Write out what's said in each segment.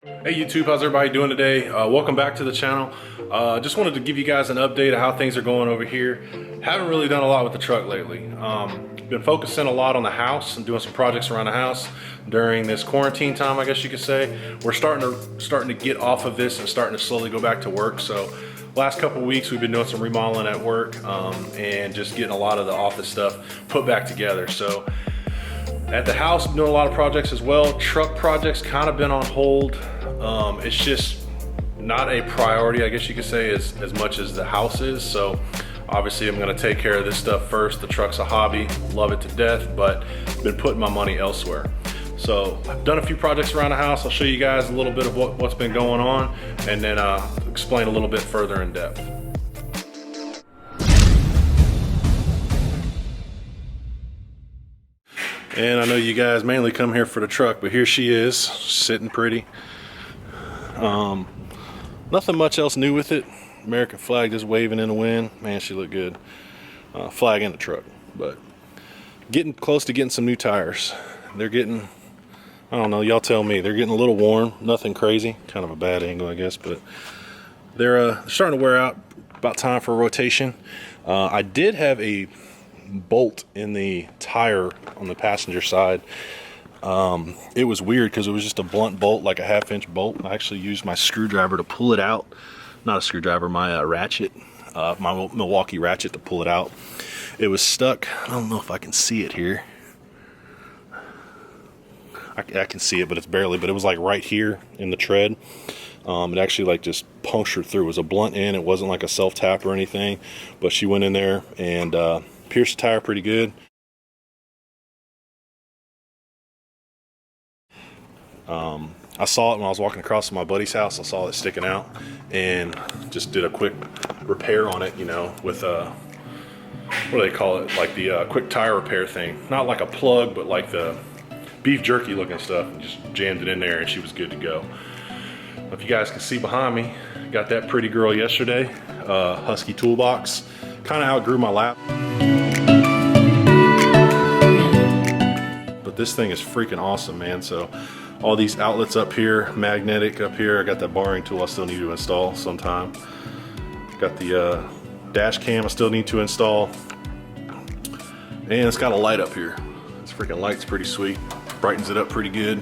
Hey YouTube, how's everybody doing today? Welcome back to the channel. Just wanted to give you guys an update of how things are going over here. Haven't really done a lot with the truck lately. Been focusing a lot on the house and doing some projects around the house during this quarantine time, I guess you could say. We're starting to get off of this and starting to slowly go back to work. So last couple of weeks we've been doing some remodeling at work and just getting a lot of the office stuff put back together. So at the house, I'm doing a lot of projects as well. Truck projects kind of been on hold. It's just not a priority, I guess you could say, as much as the house is. So obviously I'm gonna take care of this stuff first. The truck's a hobby, love it to death, but been putting my money elsewhere. So I've done a few projects around the house. I'll show you guys a little bit of what's been going on and then explain a little bit further in depth. And I know you guys mainly come here for the truck, but here she is, sitting pretty. Nothing much else new with it. American flag just waving in the wind. Man, she looked good. Flag in the truck, but getting close to getting some new tires. They're getting, I don't know, y'all tell me, they're getting a little worn. Nothing crazy, kind of a bad angle, I guess, but they're starting to wear out. About time for a rotation. I did have a bolt in the tire on the passenger side. It was weird because it was just a blunt bolt, like a 1/2-inch bolt. I actually used my screwdriver to pull it out. Not a screwdriver, my ratchet, my Milwaukee ratchet to pull it out. It was stuck. I don't know if I can see it here. I can see it, but it's barely, but it was like right here in the tread. It actually like just punctured through. It was a blunt end. It wasn't like a self-tap or anything, but she went in there and pierced the tire pretty good. I saw it when I was walking across to my buddy's house. I saw it sticking out and just did a quick repair on it, you know, with what do they call it? Like the quick tire repair thing. Not like a plug, but like the beef jerky looking stuff, and just jammed it in there and she was good to go. If you guys can see behind me, got that pretty girl yesterday, Husky toolbox. Kind of outgrew my lap. But this thing is freaking awesome, man. So all these outlets up here, magnetic up here. I got that barring tool I still need to install sometime. Got the dash cam I still need to install. And it's got a light up here. This freaking light's pretty sweet. Brightens it up pretty good.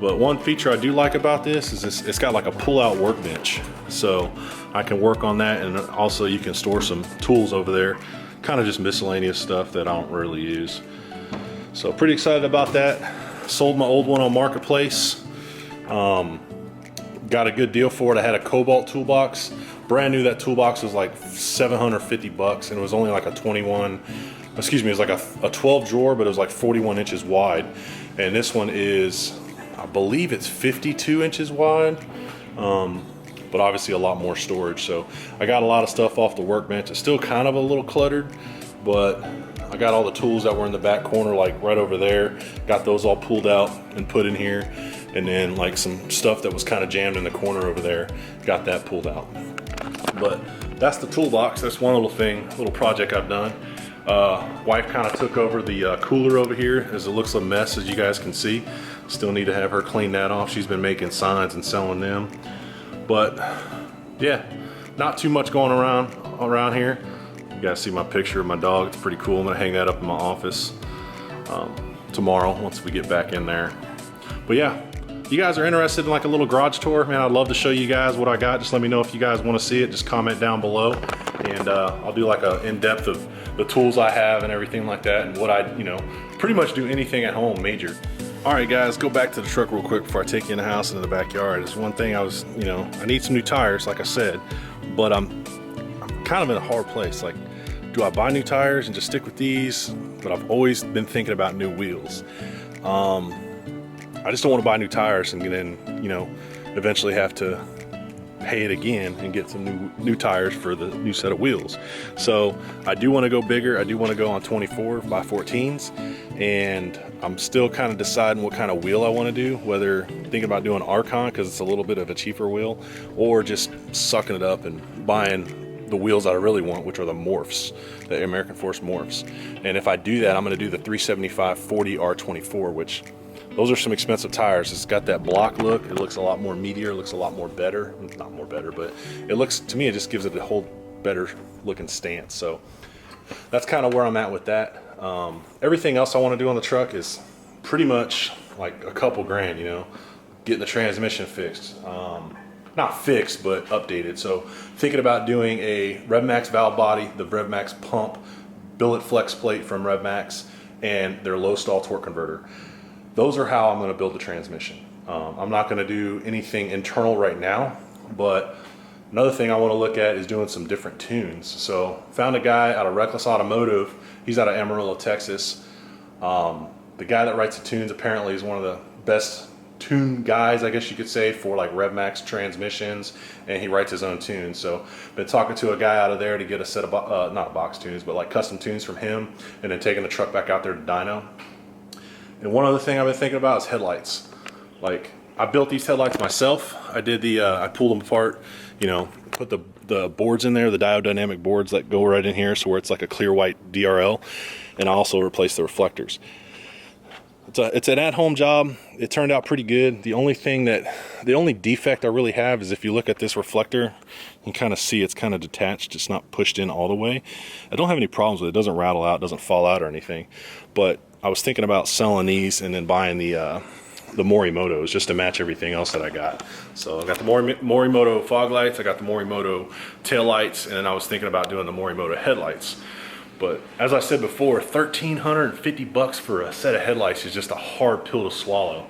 But one feature I do like about this is it's got like a pull-out workbench. So I can work on that, and also you can store some tools over there. Kind of just miscellaneous stuff that I don't really use. So pretty excited about that. Sold my old one on Marketplace. Got a good deal for it. I had a Cobalt toolbox. Brand new, that toolbox was like $750 and it was only like a 21, excuse me, it was like a 12 drawer, but it was like 41 inches wide. And this one is, I believe it's 52 inches wide, but obviously a lot more storage. So I got a lot of stuff off the workbench. It's still kind of a little cluttered, but I got all the tools that were in the back corner, like right over there. Got those all pulled out and put in here. And then like some stuff that was kind of jammed in the corner over there, got that pulled out. But that's the toolbox. That's one little project I've done. Wife kind of took over the cooler over here, as it looks a mess, as you guys can see. Still need to have her clean that off. She's been making signs and selling them. But yeah, not too much going around here. You guys see my picture of my dog. It's pretty cool. I'm gonna hang that up in my office tomorrow once we get back in there. But yeah, if you guys are interested in like a little garage tour, man, I'd love to show you guys what I got. Just let me know if you guys want to see it. Just comment down below, and I'll do like a in-depth of the tools I have and everything like that, and what I, you know, pretty much do anything at home major. All right, guys, go back to the truck real quick before I take you in the house and in the backyard. It's one thing I need some new tires, like I said, but I'm kind of in a hard place. Like, do I buy new tires and just stick with these? But I've always been thinking about new wheels. I just don't want to buy new tires and then, you know, eventually have to pay it again and get some new tires for the new set of wheels. So I do want to go bigger. I do want to go on 24x14s, and I'm still kind of deciding what kind of wheel I want to do, whether thinking about doing Archon because it's a little bit of a cheaper wheel, or just sucking it up and buying the wheels that I really want, which are the Morphs, the American Force Morphs. And if I do that, I'm going to do the 375/40 R24, which Those are some expensive tires. It's got that block look. It looks a lot more meatier, looks a lot more better. Not more better, but it looks, to me, it just gives it a whole better looking stance. So that's kind of where I'm at with that. Everything else I want to do on the truck is pretty much like a couple grand, you know, getting the transmission fixed. Not fixed, but updated. So thinking about doing a RevMax valve body, the RevMax pump, billet flex plate from RevMax, and their low stall torque converter. Those are how I'm going to build the transmission. I'm not going to do anything internal right now, but another thing I want to look at is doing some different tunes. So found a guy out of Reckless Automotive. He's out of Amarillo, Texas. The guy that writes the tunes apparently is one of the best tune guys, I guess you could say, for like RevMax transmissions, and he writes his own tunes. So been talking to a guy out of there to get a set of not box tunes, but like custom tunes from him, and then taking the truck back out there to dyno. And one other thing I've been thinking about is headlights. Like, I built these headlights myself. I did the I pulled them apart, you know, put the boards in there, the Diode Dynamic boards that go right in here, so where it's like a clear white DRL, and I also replaced the reflectors. It's an at-home job. It turned out pretty good. The only defect I really have is if you look at this reflector, you can kind of see it's kind of detached. It's not pushed in all the way. I don't have any problems with it. It doesn't rattle out, doesn't fall out or anything. But I was thinking about selling these and then buying the Morimotos just to match everything else that I got. So I got the Morimoto fog lights, I got the Morimoto tail lights, and then I was thinking about doing the Morimoto headlights. But as I said before, $1,350 for a set of headlights is just a hard pill to swallow.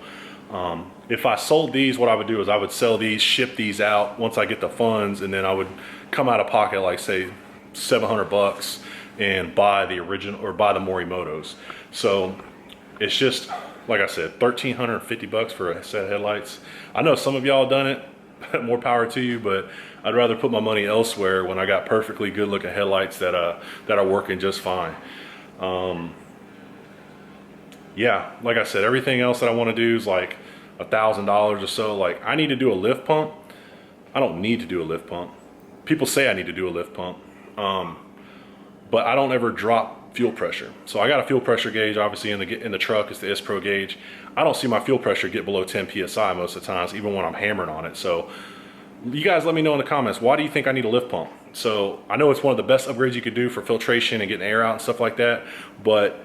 If I sold these, what I would do is I would sell these, ship these out once I get the funds, and then I would come out of pocket like say $700 and buy the original or buy the Morimotos. So it's just, like I said, $1,350 for a set of headlights. I know some of y'all have done it, more power to you, but I'd rather put my money elsewhere when I got perfectly good looking headlights that are working just fine. Yeah, like I said, everything else that I want to do is like $1,000 or so. Like, I need to do a lift pump. I don't need to do a lift pump. People say I need to do a lift pump, but I don't ever drop fuel pressure. So I got a fuel pressure gauge, obviously in the truck. It's the S-Pro gauge. I don't see my fuel pressure get below 10 psi most of the times, even when I'm hammering on it. So you guys let me know in the comments, why do you think I need a lift pump? So I know it's one of the best upgrades you could do for filtration and getting air out and stuff like that, but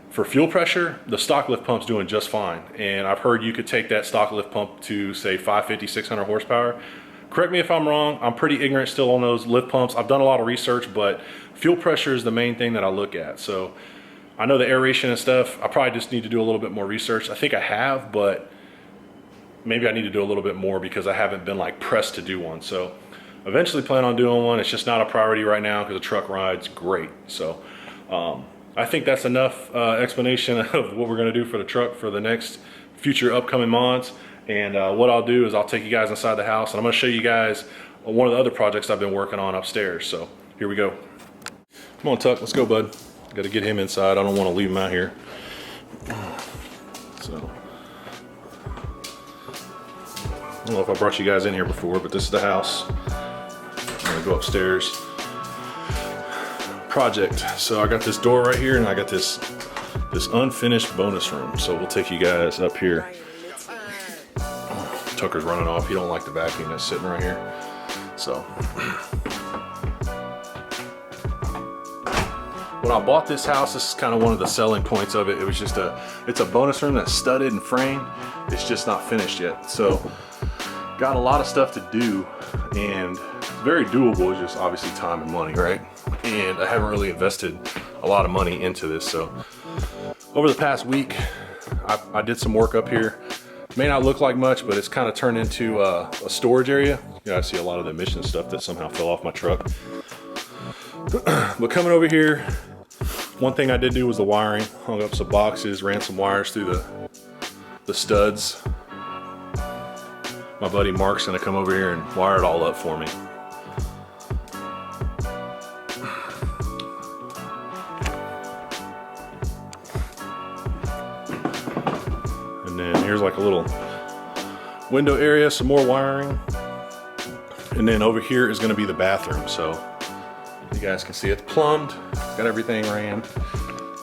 for fuel pressure, the stock lift pump's doing just fine. And I've heard you could take that stock lift pump to say 550, 600 horsepower. Correct me if I'm wrong, I'm pretty ignorant still on those lift pumps. I've done a lot of research, but fuel pressure is the main thing that I look at. So I know the aeration and stuff, I probably just need to do a little bit more research. I think I have, but maybe I need to do a little bit more because I haven't been like pressed to do one. So eventually plan on doing one. It's just not a priority right now because the truck rides great. So I think that's enough explanation of what we're gonna do for the truck for the next future upcoming mods. And what I'll do is I'll take you guys inside the house and I'm gonna show you guys one of the other projects I've been working on upstairs. So here we go. Come on, Tuck, let's go, bud. Got to get him inside. I don't want to leave him out here. So I don't know if I brought you guys in here before, but this is the house. I'm gonna go upstairs. Project. So I got this door right here, and I got this unfinished bonus room. So we'll take you guys up here. Tucker's running off. He don't like the vacuum that's sitting right here. So when I bought this house, this is kind of one of the selling points of it. It was just it's a bonus room that's studded and framed. It's just not finished yet. So got a lot of stuff to do, and it's very doable. It's just obviously time and money, right? And I haven't really invested a lot of money into this. So over the past week, I did some work up here. May not look like much, but it's kind of turned into a storage area. You know, I see a lot of the emission stuff that somehow fell off my truck. But coming over here, one thing I did do was the wiring. Hung up some boxes, ran some wires through the studs. My buddy Mark's gonna come over here and wire it all up for me. And then here's like a little window area, some more wiring. And then over here is gonna be the bathroom. So you guys can see it's plumbed, got everything ran.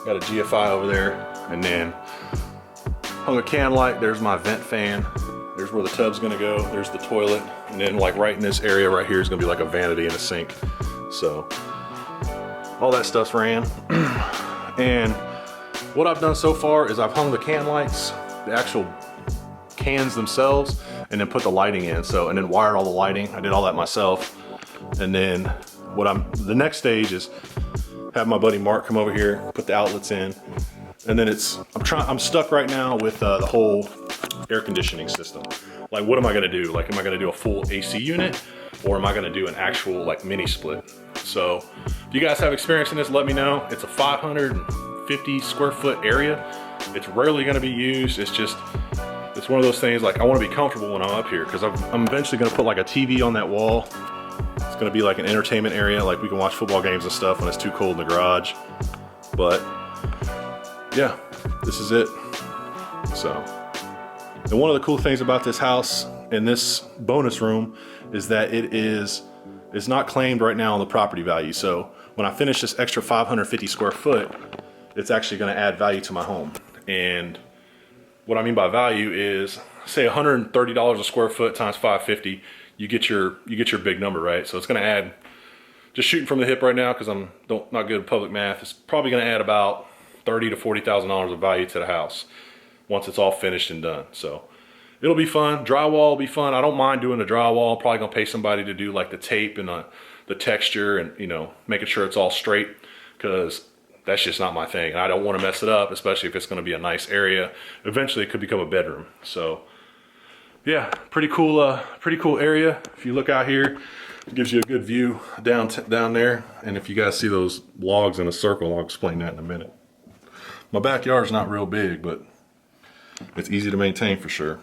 Got a GFI over there, and then hung a can light. There's my vent fan. There's where the tub's gonna go. There's the toilet. And then like right in this area right here is gonna be like a vanity and a sink. So all that stuff's ran. And what I've done so far is I've hung the can lights, the actual cans themselves, and then put the lighting in. So, and then wired all the lighting. I did all that myself. And then the next stage is have my buddy Mark come over here, put the outlets in. And then I'm stuck right now with the whole air conditioning system. Like, what am I gonna do? Like, am I gonna do a full AC unit, or am I gonna do an actual like mini split? So if you guys have experience in this, let me know. It's a 550 square foot area. It's rarely gonna be used. It's one of those things, like I wanna be comfortable when I'm up here, because I'm eventually gonna put like a TV on that wall. It's gonna be like an entertainment area, like we can watch football games and stuff when it's too cold in the garage. But yeah, this is it. So, and one of the cool things about this house and this bonus room is that it's not claimed right now on the property value. So when I finish this extra 550 square foot, it's actually gonna add value to my home. And what I mean by value is, say $130 a square foot times 550, you get your big number, right? So it's gonna add, just shooting from the hip right now, because I'm not good at public math, it's probably gonna add about $30,000 to $40,000 of value to the house once it's all finished and done. So it'll be fun. Drywall will be fun. I don't mind doing the drywall. I'm probably gonna pay somebody to do like the tape and the texture, and, you know, making sure it's all straight, because that's just not my thing. And I don't want to mess it up, especially if it's going to be a nice area. Eventually it could become a bedroom. So yeah, pretty cool area. If you look out here, it gives you a good view down there. And if you guys see those logs in a circle, I'll explain that in a minute. My backyard's not real big, but it's easy to maintain for sure.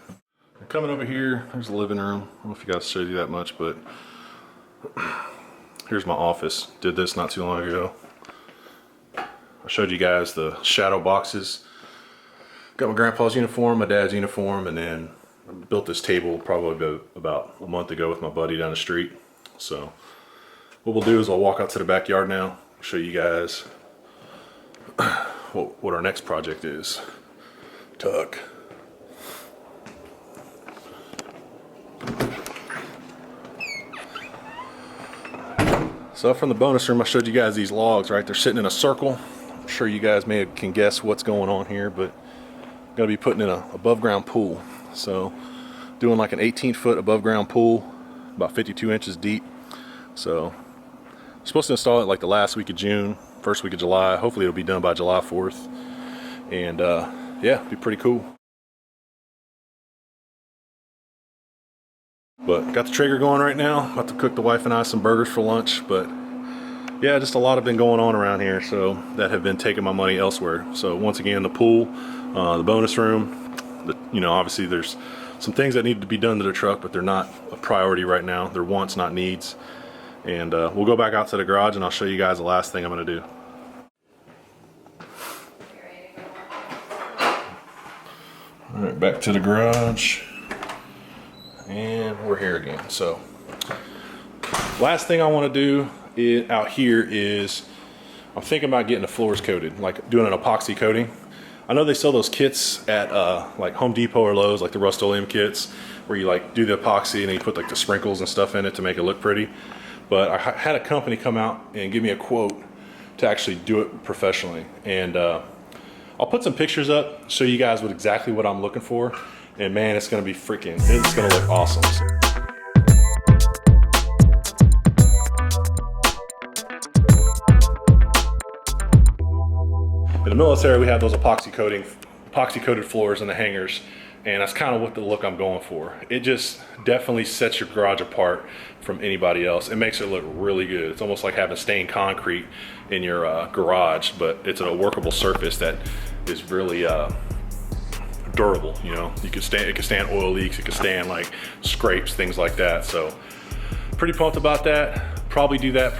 Coming over here, there's the living room. I don't know if you guys showed you that much, but here's my office. Did this not too long ago. I showed you guys the shadow boxes. Got my grandpa's uniform, my dad's uniform, and then I built this table probably about a month ago with my buddy down the street. So what we'll do is I'll walk out to the backyard now, show you guys what our next project is. Tuck. So from the bonus room, I showed you guys these logs, right? They're sitting in a circle. I'm sure you guys can guess what's going on here, but I'm gonna be putting in an above ground pool. So doing like an 18-foot above ground pool, about 52 inches deep. So I'm supposed to install it like the last week of June, first week of July. Hopefully it'll be done by July 4th. And yeah, it'll be pretty cool. But got the Traeger going right now. About to cook the wife and I some burgers for lunch. But yeah, just a lot have been going on around here, so that have been taking my money elsewhere. So once again, the pool, the bonus room, you know, obviously there's some things that need to be done to the truck, but they're not a priority right now. They're wants, not needs. And we'll go back out to the garage and I'll show you guys the last thing I'm gonna do. All right, back to the garage. And we're here again. So last thing I want to do out here is I'm thinking about getting the floors coated, like doing an epoxy coating. I know they sell those kits at like Home Depot or Lowe's, like the Rust-Oleum kits, where you like do the epoxy and then you put like the sprinkles and stuff in it to make it look pretty. But I had a company come out and give me a quote to actually do it professionally. And I'll put some pictures up, show you guys exactly what I'm looking for. And man, it's gonna be it's gonna look awesome. In the military, we have those epoxy coated floors in the hangars, and that's kind of what the look I'm going for. It just definitely sets your garage apart from anybody else. It makes it look really good. It's almost like having stained concrete in your garage, but it's a workable surface that is really durable. You know, it can stand oil leaks, it can stand like scrapes, things like that. So pretty pumped about that. Probably do that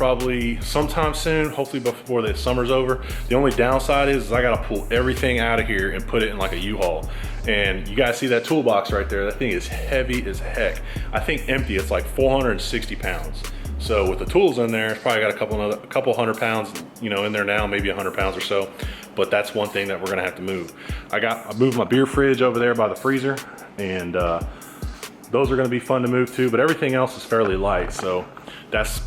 sometime soon, hopefully before the summer's over. The only downside is I gotta pull everything out of here and put it in like a U-Haul. And you guys see that toolbox right there? That thing is heavy as heck. I think empty, it's like 460 pounds. So with the tools in there, it's probably got a couple hundred pounds, you know, in there now, maybe 100 pounds or so. but that's one thing that we're gonna have to move. I moved my beer fridge over there by the freezer, and those are gonna be fun to move too, but everything else is fairly light. So that's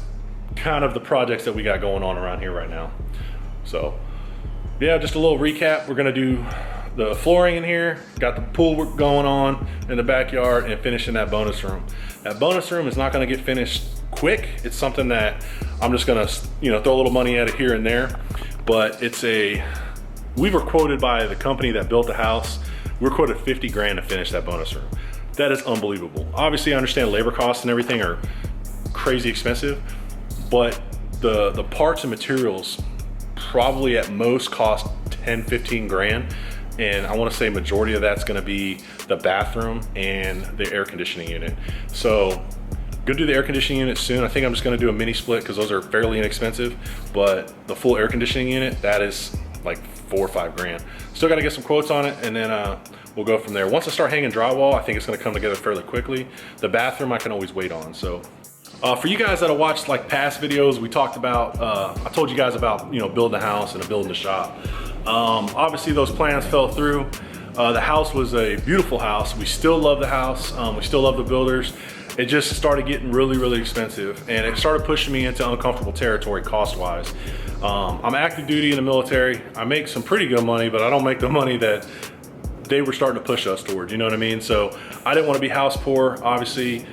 kind of the projects that we got going on around here right now. So yeah, just a little recap. We're gonna do the flooring in here, got the pool work going on in the backyard, and finishing that bonus room. That bonus room is not gonna get finished quick. It's something that I'm just gonna, you know, throw a little money at it here and there, but we were quoted by the company that built the house. We were quoted 50 grand to finish that bonus room. That is unbelievable. Obviously I understand labor costs and everything are crazy expensive, but the parts and materials probably at most cost 10, 15 grand. And I wanna say majority of that's gonna be the bathroom and the air conditioning unit. So go do the air conditioning unit soon. I think I'm just gonna do a mini split because those are fairly inexpensive, but the full air conditioning unit, that is like 4 or 5 grand. Still gotta get some quotes on it, and then we'll go from there. Once I start hanging drywall, I think it's gonna come together fairly quickly. The bathroom I can always wait on. So for you guys that have watched like past videos, we talked about, I told you guys about, you know, building a house and building a shop. Obviously those plans fell through. The house was a beautiful house. We still love the house. We still love the builders. It just started getting really, really expensive, and it started pushing me into uncomfortable territory cost-wise. I'm active duty in the military. I make some pretty good money, but I don't make the money that they were starting to push us towards, you know what I mean? So I didn't want to be house poor. Obviously,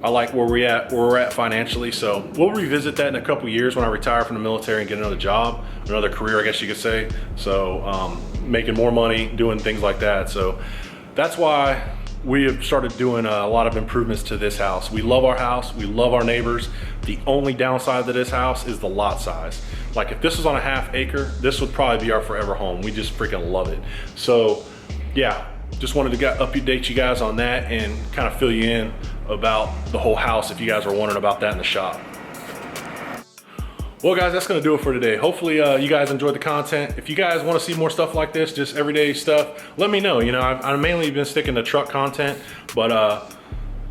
I like where we're at financially. So we'll revisit that in a couple years when I retire from the military and get another job, another career, I guess you could say. So making more money, doing things like that. So that's why we have started doing a lot of improvements to this house. We love our house, we love our neighbors. The only downside to this house is the lot size. Like if this was on a ½ acre, this would probably be our forever home. We just freaking love it. So yeah, just wanted to update you guys on that and kind of fill you in about the whole house if you guys are wondering about that in the shop. Well guys, that's gonna do it for today. Hopefully you guys enjoyed the content. If you guys wanna see more stuff like this, just everyday stuff, let me know. You know, I've mainly been sticking to truck content, but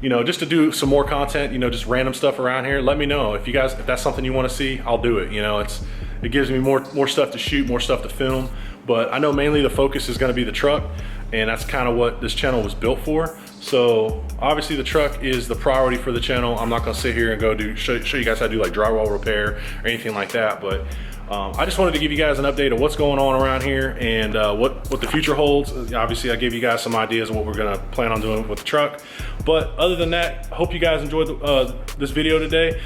you know, just to do some more content, you know, just random stuff around here, let me know. If that's something you wanna see, I'll do it. You know, it gives me more stuff to shoot, more stuff to film, but I know mainly the focus is gonna be the truck, and that's kind of what this channel was built for. So obviously the truck is the priority for the channel. I'm not gonna sit here and go show you guys how to do like drywall repair or anything like that, but I just wanted to give you guys an update of what's going on around here and what the future holds. Obviously I gave you guys some ideas of what we're gonna plan on doing with the truck. But other than that, I hope you guys enjoyed this video today.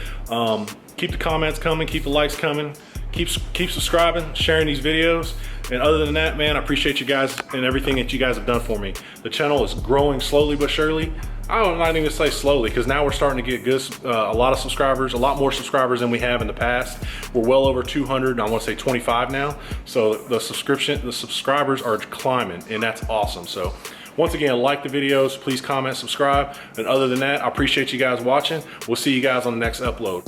Keep the comments coming, keep the likes coming, keep subscribing, sharing these videos. And other than that, man, I appreciate you guys and everything that you guys have done for me. The channel is growing slowly but surely. I don't not even say slowly, because now we're starting to get good, a lot of subscribers, a lot more subscribers than we have in the past. We're well over 200, I want to say 25 now. So the subscribers are climbing, and that's awesome. So once again, like the videos, please comment, subscribe. And other than that, I appreciate you guys watching. We'll see you guys on the next upload.